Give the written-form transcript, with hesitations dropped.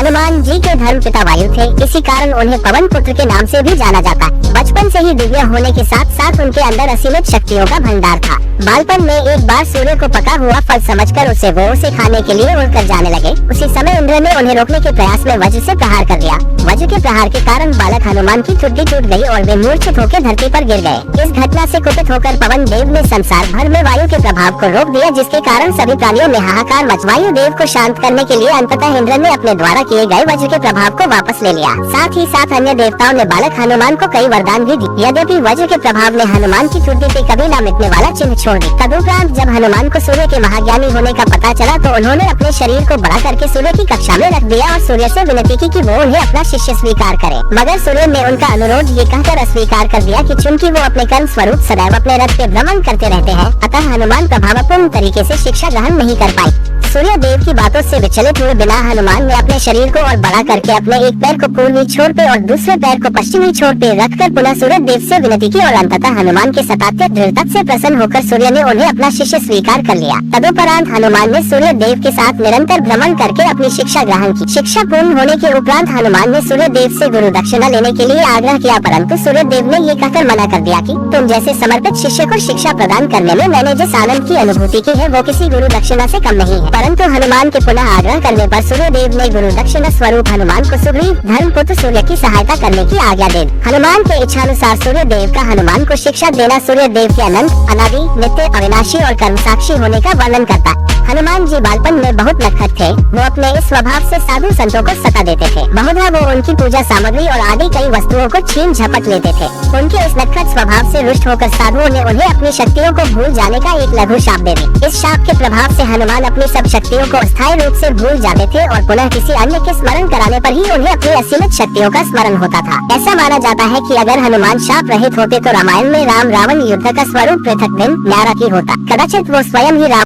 हनुमान जी के धर्म पिता वायु थे, इसी कारण उन्हें पवन पुत्र के नाम से भी जाना जाता है। बचपन से ही दिव्य होने के साथ साथ उनके अंदर असीमित शक्तियों का भंडार था। बालपन में एक बार सूर्य को पका हुआ फल समझकर उसे खाने के लिए उड़कर जाने लगे। उसी समय इंद्र ने उन्हें रोकने के प्रयास में वज्र से प्रहार कर दिया। वज्र के प्रहार के कारण बालक हनुमान की ठुड्डी टूट गई और वे मूर्छित होकर धरती पर गिर गए। इस घटना से कुपित होकर पवन देव ने संसार भर में वायु के प्रभाव को रोक दिया, जिसके कारण सभी प्राणियों ने हाहाकार मच वायु देव को शांत करने के लिए अंततः इंद्र ने अपने द्वारा किए गए वज्र के प्रभाव को वापस ले लिया। साथ ही साथ अन्य देवताओं ने बालक हनुमान को कई वरदान भी दिए। यद्यपि वज्र के प्रभाव ने हनुमान की ठुड्डी पे कभी न मिटने वाला चिन्ह छोड़ दी। तदुपरांत जब हनुमान को सूर्य के महाज्ञानी होने का पता चला तो उन्होंने अपने शरीर को बड़ा करके सूर्य की कक्षा में रख दिया और सूर्य से विनती की कि वो उन्हें अपना शिष्य स्वीकार करे। मगर सूर्य ने उनका अनुरोध ये कहकर अस्वीकार कर दिया कि चूंकि वो अपने कर्म स्वरूप सदैव अपने रथ पे भ्रमण करते रहते हैं, अतः हनुमान प्रभावपूर्ण तरीके से शिक्षा ग्रहण नहीं कर पाए। सूर्य देव की बातों से विचलित हुए बिना हनुमान ने अपने शरीर को और बड़ा करके अपने एक पैर को पूर्वी छोर पे और दूसरे पैर को पश्चिमी छोर पे रखकर पुनः सूर्य देव से विनती की और अंततः हनुमान के सतात्य दृढ़ता से प्रसन्न होकर सूर्य ने उन्हें अपना शिष्य स्वीकार कर लिया। तदुपरांत हनुमान ने सूर्य देव के साथ निरंतर भ्रमण करके अपनी शिक्षा ग्रहण की। शिक्षा पूर्ण होने के उपरांत हनुमान ने सूर्य देव से गुरु दक्षिणा लेने के लिए आग्रह किया, परंतु सूर्य देव ने ये कहकर मना कर दिया कि तुम जैसे समर्पित शिष्य को शिक्षा प्रदान करने में मैंने जिस आनंद की अनुभूति की है वो किसी गुरु दक्षिणा से कम नहीं है। परंतु हनुमान के पुनः आग्रह करने पर सूर्य देव ने गुरु दक्षिणा स्वरूप हनुमान को सुग्रीव धर्मपुत्र सूर्य की सहायता करने की आज्ञा दे दी। हनुमान के इच्छानुसार सूर्य देव का हनुमान को शिक्षा देना सूर्य देव के अनंत, अनादि, नित्य, अविनाशी और कर्म साक्षी होने का वर्णन करता है। हनुमान जी बालपन में बहुत नटखट थे। वो अपने इस स्वभाव से साधु संतों को सता देते थे। बहुधा वो उनकी पूजा सामग्री और आदि कई वस्तुओं को छीन झपट लेते थे। उनके इस नटखट स्वभाव से रुष्ट होकर साधुओं ने उन्हें अपनी शक्तियों को भूल जाने का एक लघु शाप दे दिया। इस शाप के प्रभाव से हनुमान अपनी सब शक्तियों को अस्थायी रूप से भूल जाते थे और पुनः किसी अन्य के स्मरण कराने पर ही उन्हें अपनी असीमित शक्तियों का स्मरण होता था। ऐसा माना जाता है कि अगर हनुमान शाप रहित होते तो रामायण में राम रावण युद्ध का स्वरूप पृथक दिन न्यारा की होता। कदाचित वो स्वयं ही